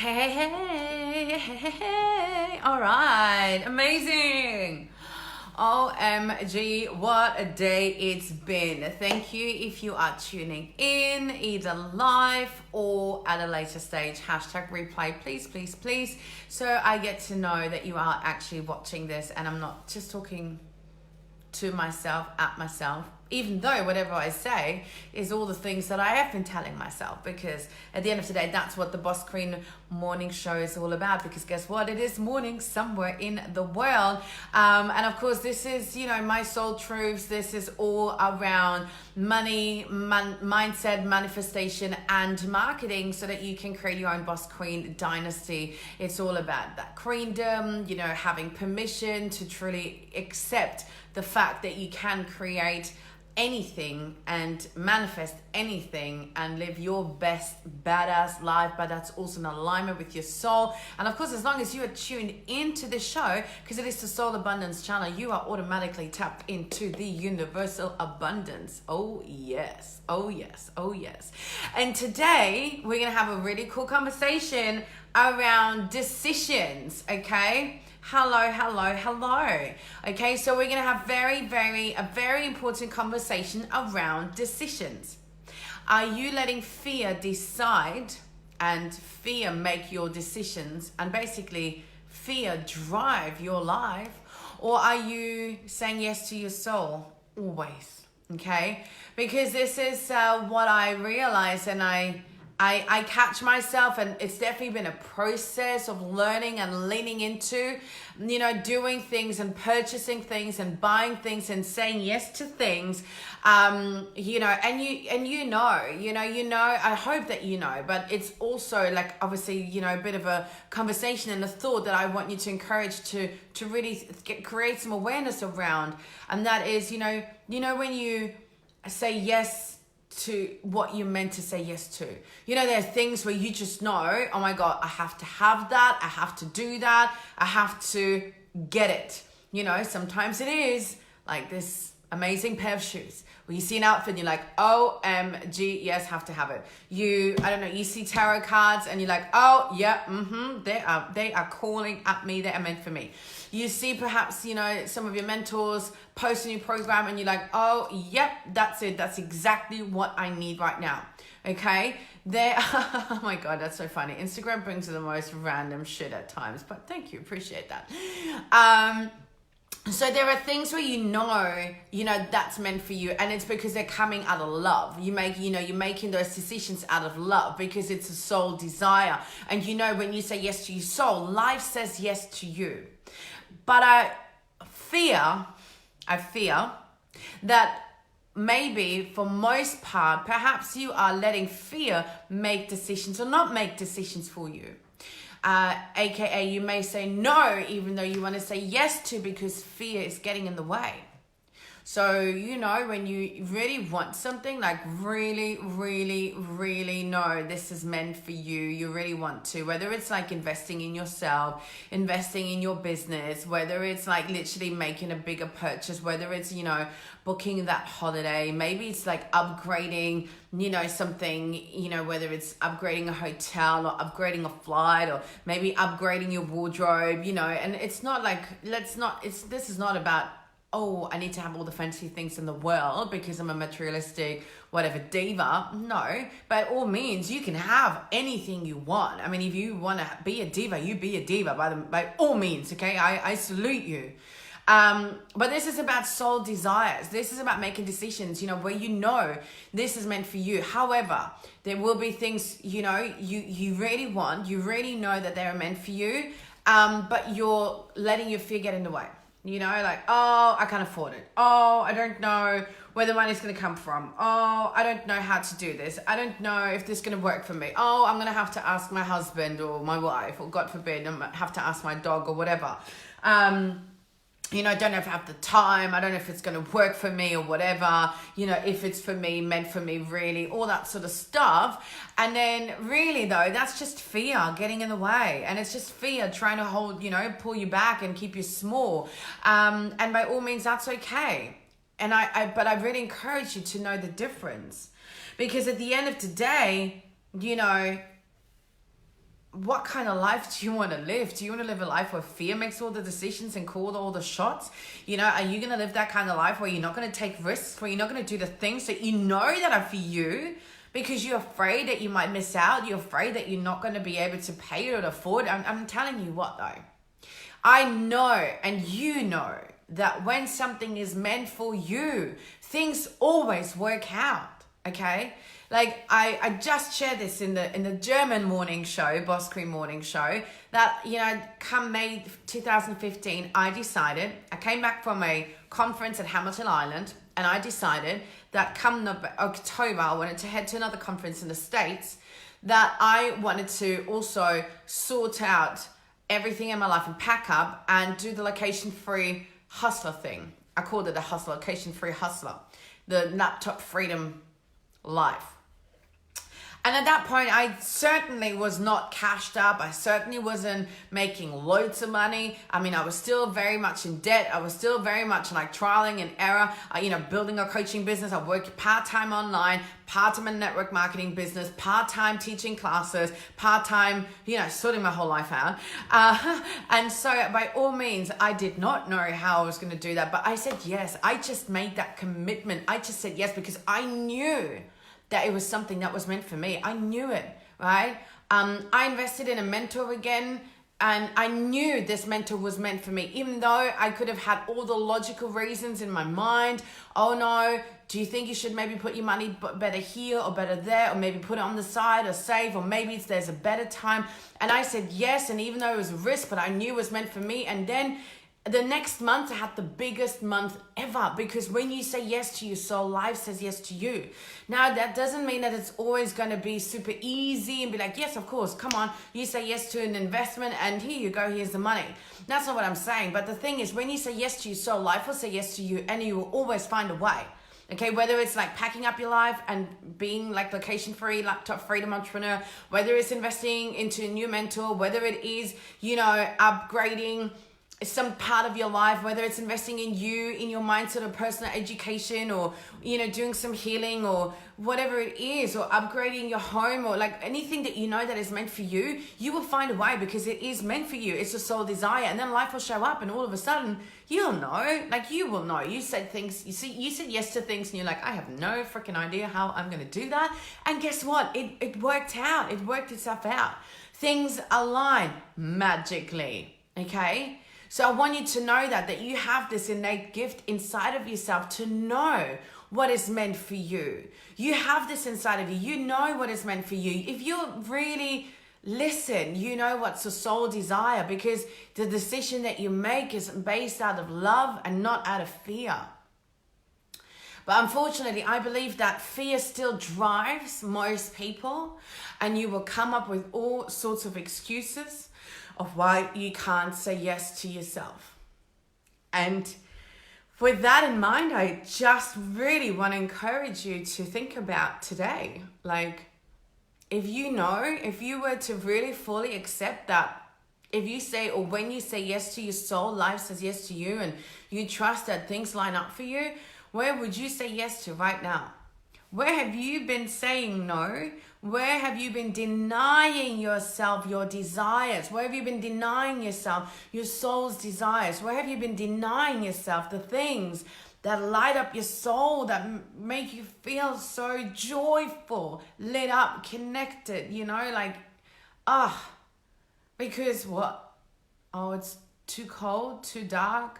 Hey. All right. Amazing. OMG, what a day it's been. Thank you if you are tuning in either live or at a later stage. Hashtag replay, please. So I get to know that you are actually watching this and I'm not just talking to myself, at myself, even though whatever I say is all the things that I have been telling myself, because at the end of the day, that's what the Boss Queen morning show is all about, because guess what? It is morning somewhere in the world. And of course, this is, my soul truths. This is all around money, mindset, manifestation, and marketing so that you can create your own Boss Queen dynasty. It's all about that queendom, having permission to truly accept the fact that you can create anything and manifest anything and live your best badass life, but that's also in alignment with your soul. And of course, as long as you are tuned into the show, because it is the Soul Abundance channel, you are automatically tapped into the universal abundance. Oh yes. And today we're gonna have a really cool conversation around decisions. Okay, hello. Okay, so we're gonna have a very important conversation around decisions. Are you letting fear decide and fear make your decisions, and basically fear drive your life? Or are you saying yes to your soul always? Okay, because this is what I realize, and I catch myself, and it's definitely been a process of learning and leaning into, doing things and purchasing things and buying things and saying yes to things, I hope that but it's also like, obviously, a bit of a conversation and a thought that I want you to encourage to really create some awareness around, and that is, when you say yes to what you're meant to say yes to. There are things where you just know, oh my God, I have to have that. I have to do that. I have to get it. Sometimes it is like this amazing pair of shoes where you see an outfit and you're like, OMG, yes, have to have it. You see tarot cards and you're like, oh yeah, they are calling at me. They are meant for me. You see perhaps, some of your mentors post a new program and you're like, oh, yep, that's it. That's exactly what I need right now. Okay. Oh my God, that's so funny. Instagram brings the most random shit at times, but thank you. Appreciate that. So there are things where that's meant for you, and it's because they're coming out of love. You're making those decisions out of love because it's a soul desire. And when you say yes to your soul, life says yes to you. But I fear that maybe for most part, perhaps you are letting fear make decisions or not make decisions for you. AKA you may say no, even though you want to say yes to, because fear is getting in the way. So, when you really want something, like really know this is meant for you, you really want to, whether it's like investing in yourself, investing in your business, whether it's like literally making a bigger purchase, whether it's, booking that holiday, maybe it's like upgrading, something, whether it's upgrading a hotel or upgrading a flight, or maybe upgrading your wardrobe, and it's not like, this is not about, oh, I need to have all the fancy things in the world because I'm a materialistic, whatever, diva. No, by all means, you can have anything you want. I mean, if you want to be a diva, you be a diva by all means, okay? I salute you. But this is about soul desires. This is about making decisions, where this is meant for you. However, there will be things, you really want, you really know that they're meant for you, but you're letting your fear get in the way. Like, oh, I can't afford it. Oh, I don't know where the money's going to come from. Oh, I don't know how to do this. I don't know if this is going to work for me. Oh, I'm going to have to ask my husband or my wife, or God forbid, I'm going to have to ask my dog or whatever. I don't know if I have the time. I don't know if it's going to work for me or whatever, if it's for me, meant for me, really, all that sort of stuff. And then really though, that's just fear getting in the way. And it's just fear trying to hold, pull you back and keep you small. And by all means, that's okay. And but I really encourage you to know the difference, because at the end of the day, what kind of life do you want to live? Do you want to live a life where fear makes all the decisions and call all the shots? You know, are you going to live that kind of life where you're not going to take risks, where you're not going to do the things that you know that are for you because you're afraid that you might miss out? You're afraid that you're not going to be able to pay it or afford it. I'm telling you what though, I know and you know that when something is meant for you, things always work out, okay? Like I just shared this in the German morning show, Boss Cream morning show, that, you know, come May 2015, I came back from a conference at Hamilton Island, and I decided that come October, I wanted to head to another conference in the States, that I wanted to also sort out everything in my life and pack up and do the location-free hustler thing. I called it the hustler, location-free hustler, the laptop freedom life. And at that point, I certainly was not cashed up. I certainly wasn't making loads of money. I mean, I was still very much in debt. I was still very much like trialing and error, building a coaching business. I worked part-time online, part-time in network marketing business, part-time teaching classes, part-time, sorting my whole life out. And so by all means, I did not know how I was going to do that. But I said yes. I just made that commitment. I just said yes because I knew that it was something that was meant for me. I knew it, right? I invested in a mentor again, and I knew this mentor was meant for me, even though I could have had all the logical reasons in my mind. Oh no, do you think you should maybe put your money better here or better there, or maybe put it on the side or save, or maybe there's a better time? And I said yes, and even though it was a risk, but I knew it was meant for me. And then the next month, I had the biggest month ever, because when you say yes to your soul, life says yes to you. Now, that doesn't mean that it's always going to be super easy and be like, yes, of course, come on. You say yes to an investment and here you go, here's the money. That's not what I'm saying. But the thing is, when you say yes to your soul, life will say yes to you, and you will always find a way. Okay, whether it's like packing up your life and being like location-free, laptop freedom entrepreneur, whether it's investing into a new mentor, whether it is, upgrading some part of your life, whether it's investing in you, in your mindset or personal education, or doing some healing or whatever it is, or upgrading your home, or like anything that that is meant for you, you will find a way because it is meant for you. It's a soul desire, and then life will show up, and all of a sudden you'll know. Like, you will know. You said things, you said yes to things, and you're like, I have no freaking idea how I'm going to do that. And guess what? It worked out. It worked itself out. Things align magically. Okay? So I want you to know that you have this innate gift inside of yourself to know what is meant for you. You have this inside of you. You know what is meant for you. If you really listen, you know what's a soul desire, because the decision that you make is based out of love and not out of fear. But unfortunately, I believe that fear still drives most people, and you will come up with all sorts of excuses of why you can't say yes to yourself. And with that in mind, I just really want to encourage you to think about today. Like, if you were to really fully accept that, if you say, or when you say yes to your soul, life says yes to you, and you trust that things line up for you, where would you say yes to right now? Where have you been saying no? Where have you been denying yourself your desires? Where have you been denying yourself your soul's desires? Where have you been denying yourself the things that light up your soul, that make you feel so joyful, lit up, connected, because what? Oh, it's too cold, too dark,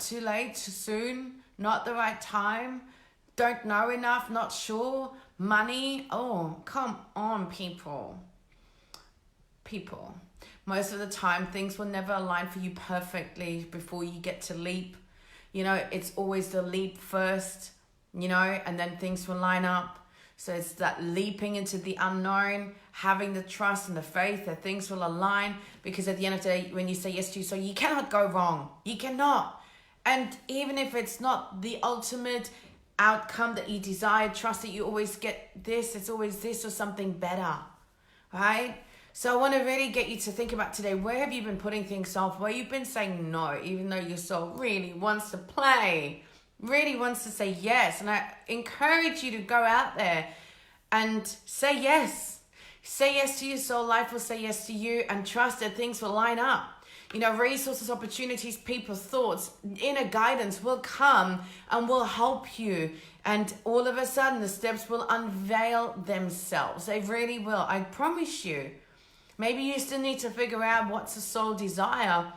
too late, too soon, not the right time, don't know enough, not sure, money. Oh, come on, people. Most of the time, things will never align for you perfectly before you get to leap. It's always the leap first, and then things will line up. So it's that leaping into the unknown, having the trust and the faith that things will align, because at the end of the day, when you say yes to you, so you cannot go wrong. You cannot. And even if it's not the ultimate outcome that you desire, trust that you always get this, it's always this or something better, right? So I want to really get you to think about today, where have you been putting things off, where you've been saying no, even though your soul really wants to play, really wants to say yes. And I encourage you to go out there and say yes. Say yes to your soul, life will say yes to you, and trust that things will line up. You know, resources, opportunities, people, thoughts, inner guidance will come and will help you. And all of a sudden, the steps will unveil themselves. They really will. I promise you. Maybe you still need to figure out what's the soul desire.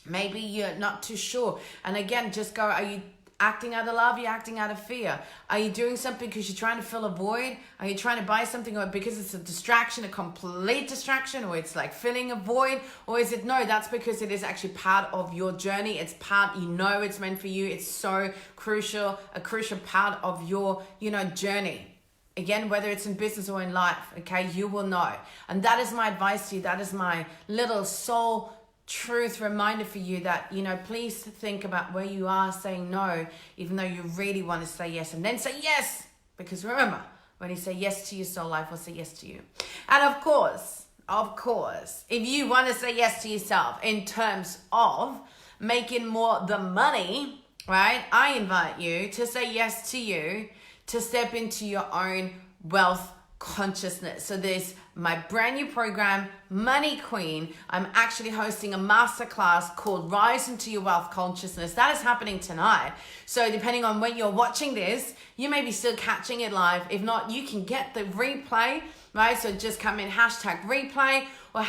Maybe you're not too sure. And again, just go, are you acting out of love? Are you acting out of fear? Are you doing something because you're trying to fill a void? Are you trying to buy something or because it's a distraction, a complete distraction, or it's like filling a void? Or is it, no, that's because it is actually part of your journey. It's part, you know, it's meant for you. It's so crucial, a crucial part of your, you know, journey. Again, whether it's in business or in life, okay, you will know. And that is my advice to you. That is my little soul truth reminder for you that, you know, please think about where you are saying no, even though you really want to say yes, and then say yes. Because remember, when you say yes to your soul, life will say yes to you. And of course, if you want to say yes to yourself in terms of making more the money, right? I invite you to say yes to you, to step into your own wealth consciousness. So there's my brand new program, Money Queen. I'm actually hosting a masterclass called Rise into Your Wealth Consciousness. That is happening tonight. So depending on when you're watching this, you may be still catching it live. If not, you can get the replay, right? So just come in #replay or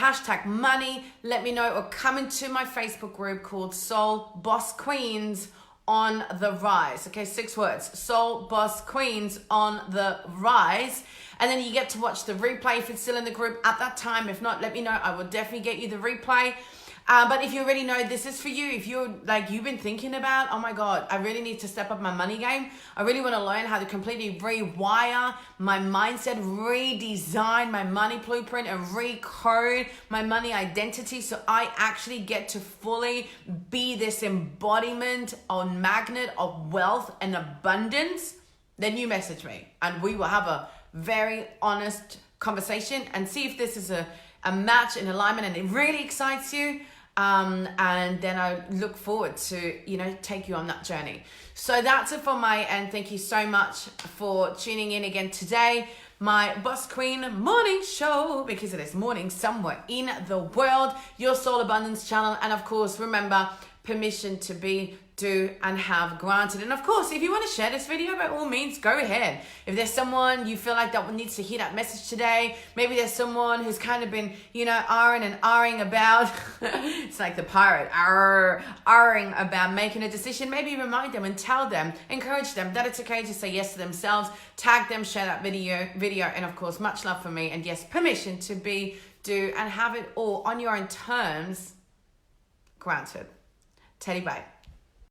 #money. Let me know, or come into my Facebook group called Soul Boss Queens on the Rise. Okay, 6 words. Soul Boss Queens on the Rise. And then you get to watch the replay if it's still in the group at that time. If not, let me know. I will definitely get you the replay. But if you already know this is for you, if you're like, you've been thinking about, oh my God, I really need to step up my money game. I really want to learn how to completely rewire my mindset, redesign my money blueprint, and recode my money identity so I actually get to fully be this embodiment or magnet of wealth and abundance, then you message me and we will have a very honest conversation and see if this is a match and alignment and it really excites you. And then I look forward to, you know, take you on that journey. So that's it for my end. Thank you so much for tuning in again today. My Boss Queen morning show, because it is morning somewhere in the world, your soul abundance channel. And of course, remember, permission to be, do, and have granted. And of course, if you want to share this video, by all means, go ahead. If there's someone you feel like that needs to hear that message today, maybe there's someone who's kind of been, you know, ahhing about, it's like the pirate, ahhing about making a decision, maybe remind them and tell them, encourage them that it's okay to say yes to themselves, tag them, share that video, and of course, much love for me, and yes, permission to be, do, and have it all on your own terms, granted. Teddy bye.